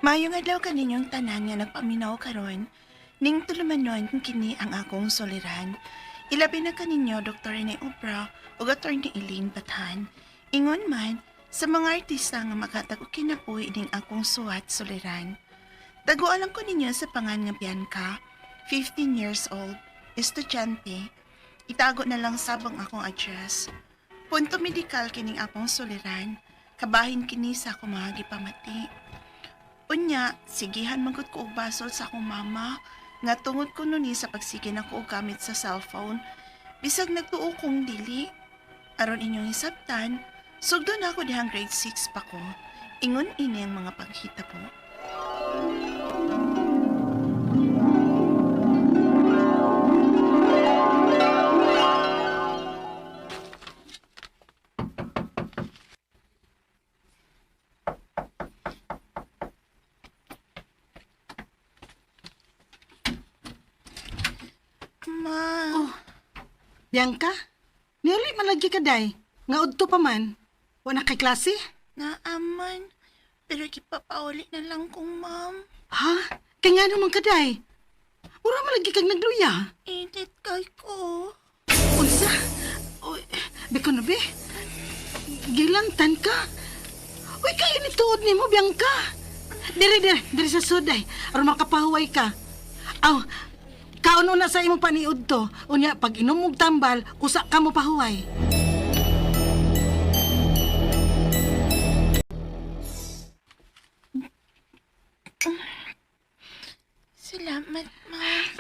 Mayong adlaw kaninyong tanan nga nagpaminaw karon, ning tulumanon kini ang akong soliran. Ilabi na kaninyo Dr. Rene Obra o Dr. ni Eileen Bathan. Ingon man, sa mga artista nga makatag og kinabuhi ning akong suwat soliran. Tagualang ko ninyo sa pangan nga Bianca, 15 years old, estudyante. Itago na lang sabang akong address. Punto medikal kining akong soliran, kabahin kini sa akong mga gipamati. Unya, sigihan magod ko og basol sa akong mama, nga tungod ko nuni sa pagsige na ko og gamit sa cellphone, bisag nagtuo kong dili. Aron inyong isabtan, sugdo na ako dihang grade 6 pa ko. Ingon ini ang mga paghita po. Ma, Bianca, niuli malagi ka day. Nga udto pa man. Wala kay klase? naaman. Pero kipapauli na lang kong ma'am. Ha? Kaya nga naman ka day. Mura malagi kag nagluya. Init kay ko. Unsa? Uy, biko na be. Gilantan ka. Uy, kayo ni tuod ni mo, Bianca. Diri sa suday. Aron makapahuway ka. Aw, kaon na sa imong paniud to. Unya, pag inom og tambal, kusa ka mo pahuway. Salamat, ma.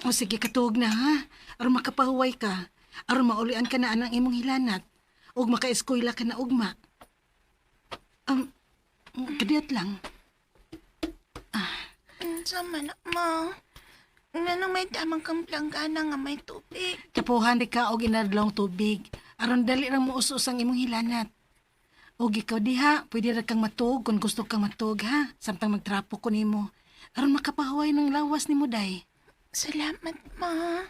O sige, katuog na ha. Aron makapahuway ka. Aron maulian ka na anang imong hilanat. Og maka-eskwela ka na ugma. Kadiyat lang. Sama na, ma. Nanong may damang kang planggana nga may tubig. Tapuhan di ka og inadlong tubig. Aron dali lang muusos ang imong hilanat. Og ikaw diha, pwede ra kang matug kung gusto kang matug ha. Samtang magtrapo ko nimo. Aron makapahuway ng lawas nimo day. Salamat, ma.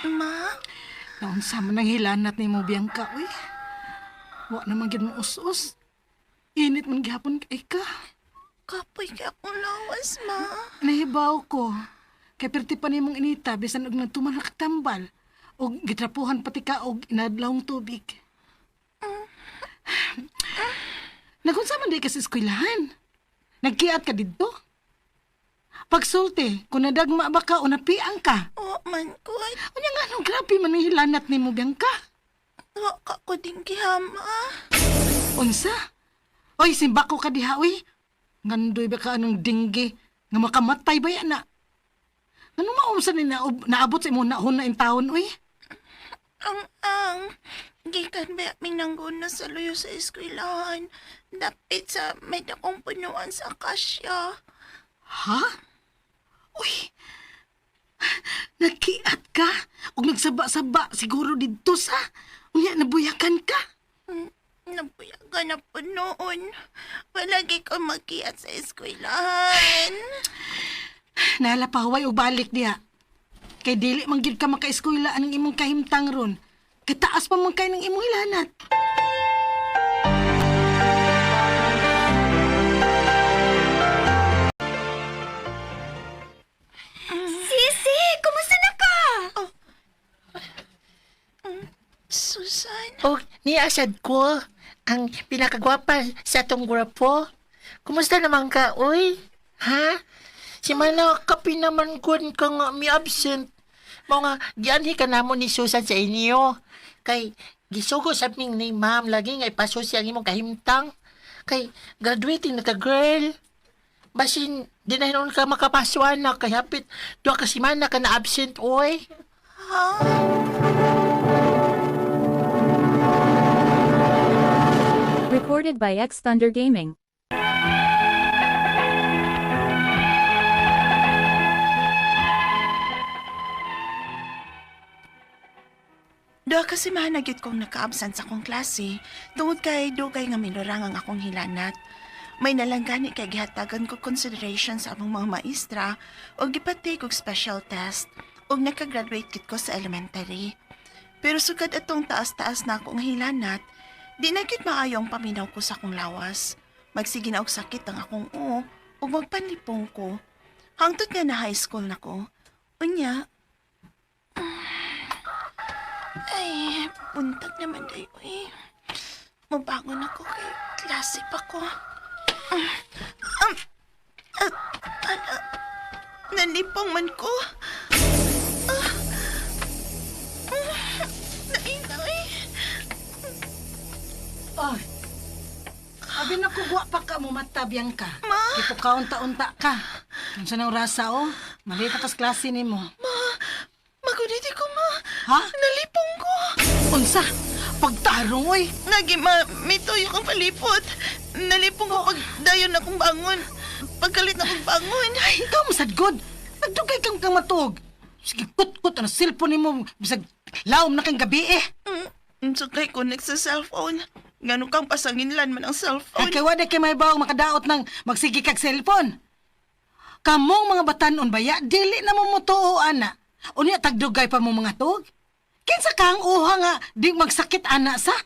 Ma? Naunsa man ang hilanat nimo, Bianca, uy. Wa naman gyud mo us-us. Init man gihapon kay ka. Kapoy ka akong lawas, ma. Nahibaw ko. Kay perti pa nimong inita bisan og nagtuman ka tambal. Og gitrapuhan pati ka og inadlawng tubig. Nagunsa man di ka sa eskwelahan? Nagkiat ka didto? Pagsulti, kung nadagma ba ka o napiang ka? O, man ko. Unya nga nung grabe man ang hilanat ni mo, Bianca. Wa ka ko din gihama. Unsa? Oy, simbako ka diha, uy. Ngandoy ba ka anong dinggi nga makamatay ba yan na? Ano maumsa ni naabot sa imong nahon na intawon, uy? Ang gikan ba minanggon na sa luyo sa eskwelahan. Dapit sa may dakong punuan sa akasya. Ha? Uy, nagkiat ka? O nagsaba-saba siguro dito sa... Unya, nabuyakan ka? Nabuyagan na po noon. Palagi ka magkiyat sa eskwelahan. Nalapahuway o balik diya. Kay dili man gyud ka maka-eskwela ang imong kahimtang ron. Kataas pa man kay ng imong hilanat. Sisi, kumusta na ka? Susan, Oh, niasad ko. Ang pinakagwapa sa atong gwapo. Kumusta naman ka, oy? Ha? Si Mana kapi naman kun ka nga mi absent. Mga gianhi ka namon ni Susan sa inyo. Kay gisugo sa ming ni ma'am lagi nga ipaso siya ang imong kahimtang. Kay graduating na ka girl. Basin di na hinon ka makapaswan na kay hapit duha ka semana ka na absent oy. Recorded by X Thunder Gaming. duha kasi mahanagyod kong naka-absent sa akong klase tungod kay dugay nga minurang ang akong hilanat. May nalanggani kay gihatagan ko consideration sa among mga maestra o gipatay kog special test ug nakagraduate gid ko sa elementary. Pero sugad atong taas-taas na akong hilanat, di na gyud maayong paminaw ko sa akong lawas. Magsige na og sakit ang akong o, ug magpanlipong ko. Hangtod nga na high school na ko. Unya, ay, buntag naman dayo eh. Mabangon ako kay klase pa ko. Nalipong man ko. Nainay. Ay, abi na kugwa pa ka mo mata, Bianca. Ma? Kito kaunta-unta ka. Kung sa nang rasa, oh. Malita kas klase ni mo. Maguniti ko, ma. Ha? Nalipong ko. Unsa? Pagtarong, oy. May tuyo kang palipot. Nalipong ko pag dayon akong bangon. Pagkalit na akong bangon. Ay, ikaw masadgod. Nagdugay kang matug. Sige, kut-kut ang cellphone ni mo. Bisag, laom na kang gabi eh. Sukay connect sa cellphone. Ngano kang pasanginlan man ang Ay, cellphone. kay wala kay may bawang makadaot ng magsigi kag cellphone. Kamong mga batanon baya, dili na mo mutuo, ana. Unya, tagdugay pa mo mga tug. Kinsa kang uha nga, di magsakit, ana, sa?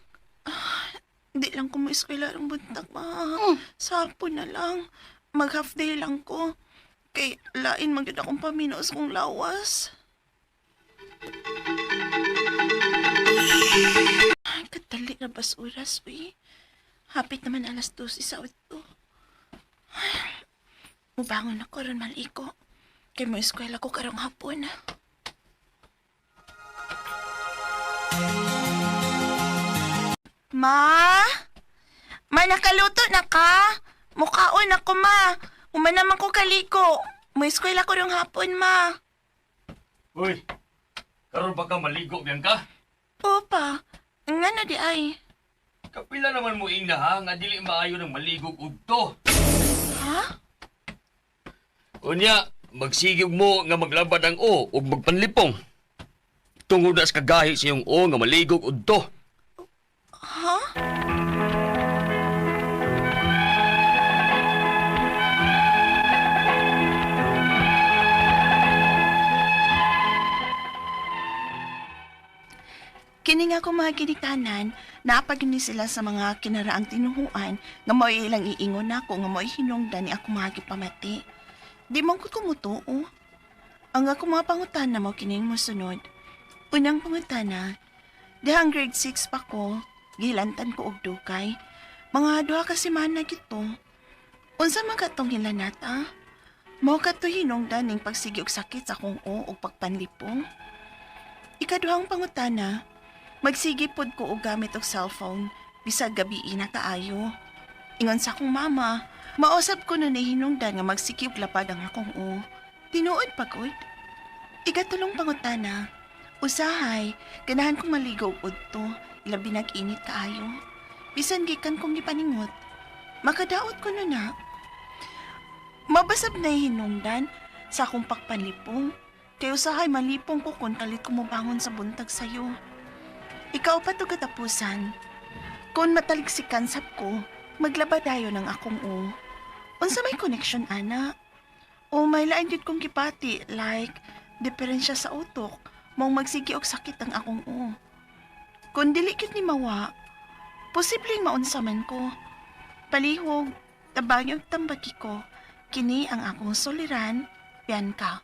Di lang ko maeskwela ng buntag, ma. Sapo na lang. Mag-half day lang ko. Kay lain magyud akong paminos kong lawas. Ay, kadali na bas oras, we. Hapit naman alas 12 sa ito. Mubangon ako ron maliko. Kay mo eskwela ko karong hapon. Ma? Ma, nakaluto na ka? Mukhaon ako, ma. Uma naman ko kaliko. Mo eskwela ko rong hapon, ma. Uy, karon ba ka maligo, Bianca? Opa, nga na di ay. Kapila naman mo ina ha, nga dili maayo ng maligo ugto. Ha? Unya, magsigig mo nga maglabad ang o ug magpanlipong. Tungod na sa kagahi sa iyong o nga maligog ugto. Ha? Kini nga kung mga ginikanan, napagini sila sa mga kinaraang tinuhuan nga mo ilang iingon nako nga mo hinungdan ni ako mga gipamati. Di man ko kumutuo. Ang ako mga pangutana mo kining mosunod. Unang pangutana, dihang grade 6 pa ko, gilantan ko og dugay. Mga duha ka semana gito. Unsa man katong hilanata? Mao kato hinungdan ning pagsigi og sakit sa akong o ug pagpanlipong. Ikaduhang pangutana, magsigi pod ko og gamit og cellphone bisag gabi na kaayo. Ingon sa akong mama, mausap ko na hinungdan nga magsigi og lapad ang akong o. Tinuod pagod. Ikatulong pangutana, usahay, ganahan kong maligaw udto, ilabi nag-init kaayo. Bisan gikan kong gipaningot, makadaot ko na. Mabasab na hinungdan sa akong pagpanlipong, kay usahay malipong ko kung kalit ko mabangon sa buntag sayo. Ikaw pa to katapusan. Kung mataliksikan sab ko, maglaba dayo ng akong o. Unsa may connection, ana? O may lain yun kong kipati, like, diferensya sa utok, mong magsigi og sakit ang akong o. Kung dili kyut ni mawa, posibleng maunsaman ko. Palihog, tabagyog tambaki ko, kini ang akong soliran, Bianca.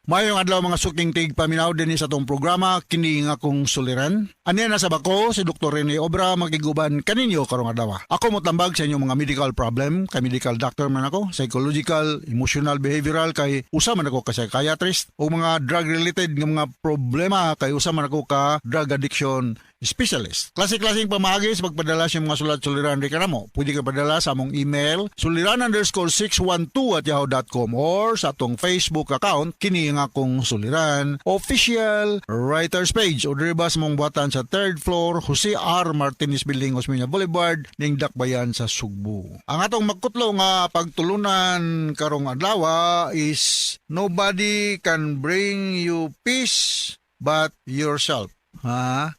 Mayong adlaw mga suking tig paminaw din sa tong programa kini nga kong suliran. Aniya na sa bako si Dr. Rene Obra magiguban kaninyo karong adlaw. Ako mo tambag sa inyong mga medical problem, kay medical doctor man ako, psychological, emotional, behavioral kay usa man ako ka psychiatrist o mga drug related nga mga problema kay usa man ako ka drug addiction specialist. Klase-klaseng pamahagi sa pagpadala sa mga sulat-suliran rin ka na mo. Pwede ka padala sa among email suliran_612@yahoo.com or sa atong Facebook account kini nga akong suliran official writers page o diriba sa mong buhatan sa 3rd floor Jose R. Martinez Building, Osmeña Boulevard ning Dakbayan sa Sugbo. Ang atong magkutlo nga pagtulunan karong adlaw is nobody can bring you peace but yourself.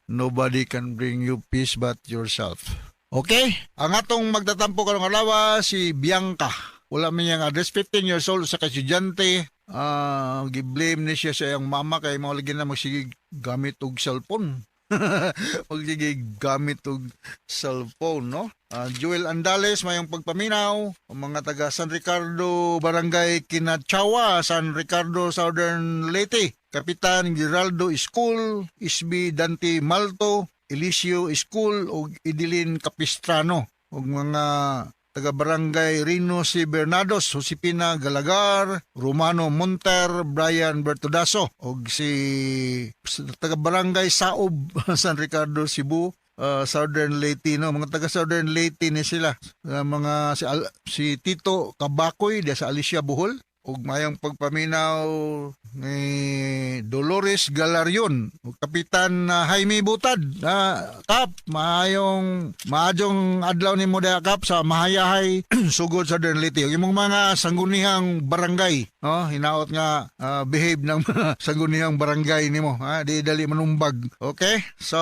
Nobody can bring you peace but yourself. Okay? Ang atong magtatampo karong adlaw si Bianca. Wala man yang address, 15 years old sa estudyante. Giblame ni siya sa iyang mama kay mao lagi na magsige gamit og cellphone. Pag sige gamit og cellphone, no? Joel Andales mayong pagpaminaw, ang mga taga San Ricardo Barangay Kinachawa, San Ricardo Southern Leyte, Kapitan Geraldo School, Isbi Dante Malto, Elisio School ug Idilin Capistrano, ug mga taga Barangay Rino si Bernados, Josepina Galagar, Romano Monter, Brian Bertudaso, ug si taga Barangay Saob, San Ricardo, Cebu, Southern Leyte, no? Mga taga Southern Leyte ni sila. Mga si Tito Kabakoy diya sa Alicia Bohol, ug mayang pagpaminaw ni Dolores Galarion ug Kapitan Jaime Butad. Kap, maadjong adlaw ni mo diha Kap sa Mahayahay sugod sa Southern Leyte. Ug imong mga sangguniang barangay, no? Hinaot nga behave ng mga sangguniang barangay nimo, ha? Di dali manumbag. Okay? So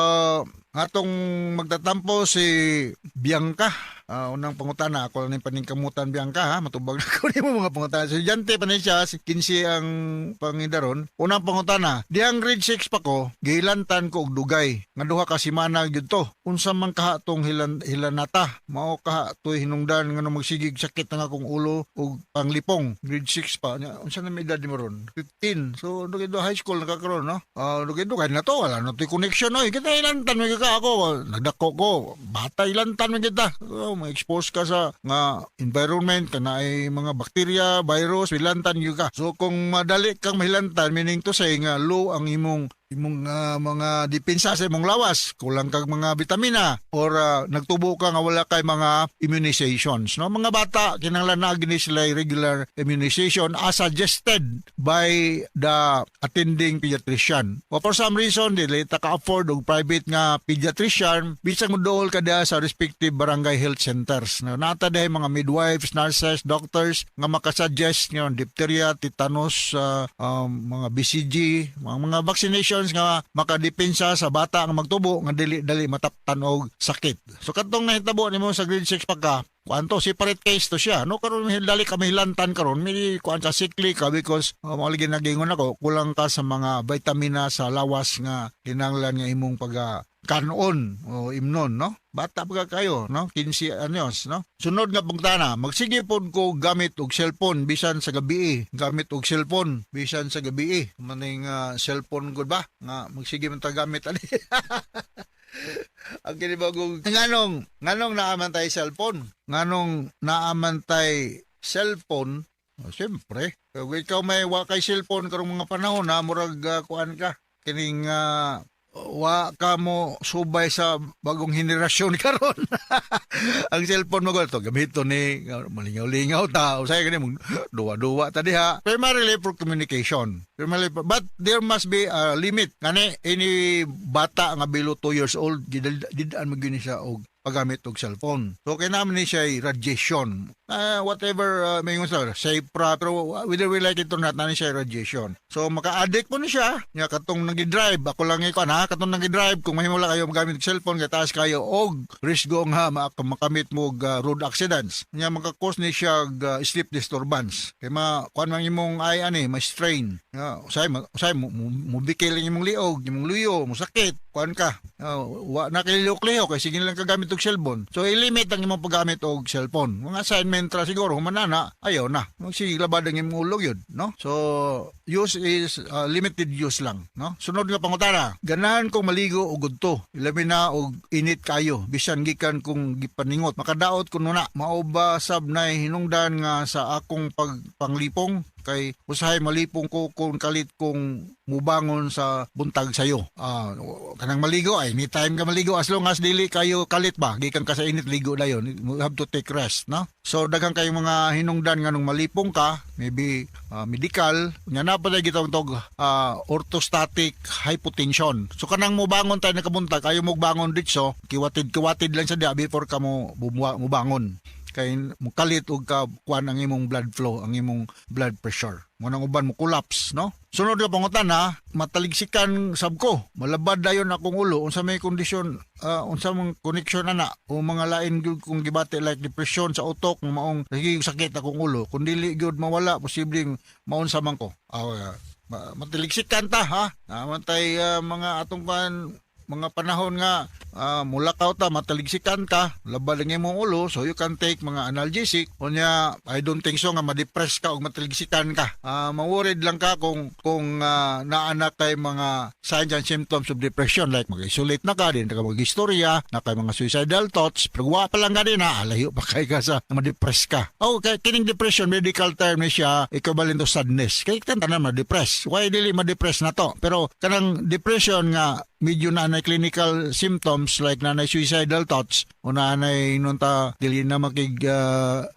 atong magtatampo si Bianca. Unang pangutana, ako lang yung paningkamutan Bianca, ha? Matubag na ko mo mga pangutana. So, Jante pa na siya, si 15 ang pangidaron. Unang pangutana, diyang grade 6 pa ko, gilantan ko og dugay. Nga duha ka simana gyud to. Unsa man kaha tong hilanata? Mao kaha toy hinungdan nga magsigig sakit nga akong ulo og panglipong. Grade 6 pa. Unsa na may edad mo ron? 15. So, do high school nakakaroon, no? Dugay na to, wala na to'y connection, no? Kita ilantan mo ka ako. Nagdako ko. Bata ilantan mo kita. Ma-expose ka sa nga environment kana ay mga bakterya, virus, hilantan gyud ka. So kung madali kang mahilantan, meaning to say nga low ang imong mga depensa sa imong lawas, kulang kag mga vitamina or nagtubo ka nga wala kay mga immunizations, no? Mga bata kinahanglan na gini sila regular immunization as suggested by the attending pediatrician. O for some reason dili ta ka afford og private nga pediatrician, bisag mo dool ka diha sa respective barangay health centers. No? Nata dahi mga midwives, nurses, doctors nga makasuggest nga diphtheria, tetanus, mga BCG, mga vaccination nga makadepensa sa bata nga magtubo nga dili mataptan og sakit. So katong nahitabo nimo sa grade 6 pa ka, kuanto separate case to siya, no? Karon dali ka mahilantan karon, may kuan sa sickly ka because mga nagingon ako, kulang ka sa mga vitamina sa lawas nga kinahanglan nga imong kanon o imnon, no? Bata pa kayo, no? 15 anyos, no? Sunod nga pagtana, magsige pod ko gamit og cellphone bisan sa gabi. Gamit og cellphone bisan sa gabi. Maning cellphone gud ba? Nga magsige man ta gamit ani. Ang kinibagong nganong naamantay cellphone. Nganong naamantay cellphone. Siyempre, kung ikaw may wakay cellphone karong mga panahon na murag kuan ka kining wa ka mo subay sa bagong henerasyon karon. Ang cellphone mo to gamito ni malingaw-lingaw ta usay kani mong duwa-duwa ta diha, primarily for communication, but there must be a limit ngani any bata nga below 2 years old didaan magyuni siya og paggamit og cellphone. So kay naman ni siya radiation. Whatever may safe pero whether we like it or not, nanin siya radiation. So maka-addict po ni siya. Nga katong nag-drive, ako lang ikaw na, katong nag-drive, kung mahimula kayo magamit og cellphone, kaya taas kayo og risgo nga makamit mo og road accidents. Nga maka-cause ni siya sleep disturbance. Kaya kuan man imong ay ma-strain. Usay mo bikil imong liog, imong luyo, mo sakit, kuan ka. Wa na kay liok-liok kay sige lang kagamit og cellphone. So i-limit ang imong paggamit og cellphone. Mga assignment ra siguro humanana, ayaw na. Sige labad ang imong ulo yun, no? So use is limited use lang, no? Sunod nga pangutana, ganahan kong maligo og gudto. Ilabi na og init kayo. Bisan gikan kung gipaningot, makadaot kuno na. Mao ba sab nay hinungdan nga sa akong panglipong kay usahay malipong ko kung kalit kong mubangon sa buntag sayo. Kanang maligo ay anytime ka maligo as long as dili kayo kalit ba gikan ka sa init ligo dayon, you have to take rest, no? So daghang kay mga hinungdan nga nung malipong ka, maybe medical nya na pa gitawag tog orthostatic hypotension. So kanang mubangon tayo nakabuntag ayo mo bangon ditso, kiwatid lang sa dia before ka mo mubangon. Kay mukalit og kuan ang imong blood flow, ang imong blood pressure. Mo nang uban mo collapse, no? Sunod nga pangutana, mataligsikan sab ko. Malabad dayon akong ulo unsa may kondisyon, unsa mang connection ana o mga lain gyud kung gibati like depression sa utok ng maong sakit akong ulo. Kun dili gyud mawala posibleng maunsa man ko. Mataligsikan ta ha. Mantay mga atong mga panahon nga mulakaw ta, mataligsikan ka, labad ang imong ulo, so you can take mga analgesic. Unya, I don't think so nga ma-depress ka o mataligsikan ka. Maworried lang ka kung naanak kay mga signs and symptoms of depression, like mag-isolate na ka, din ka mag-istorya, na kay mga suicidal thoughts, pero wa pa lang ka din alayo pa kay ka sa ma-depress ka. Kay kining depression, medical term ni siya, equivalent to sadness. Kay tanan ma-depress. Why dili ma-depress na to? Pero kanang depression nga, medyo na clinical symptoms like nanay suicidal thoughts o nanay nunta dili na makig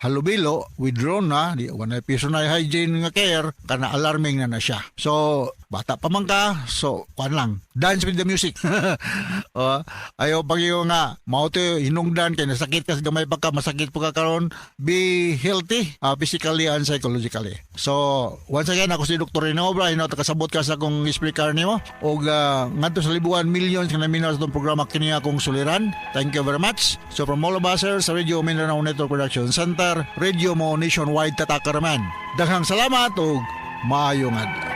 halubilo, withdrawn na, di wanay personal hygiene nga care, kana alarming na siya. So bata pa man ka, so kuan lang, dance with the music. Ayo pag yung nga mao to hinungdan kay nasakit ka sa gamay pa ka, masakit pa ka karon, be healthy physically and psychologically. So once again, ako si Dr. Rene Obra, kasabot ka sa akong explicar nimo og ngadto sa libuan millions nga naminaw sa itong programa kini akong suliran. Thank you very much. So from all of us here sa Radio Mindanao Network Production Center, Radio mo nationwide tatakaraman. Daghang salamat ug maayong adlaw.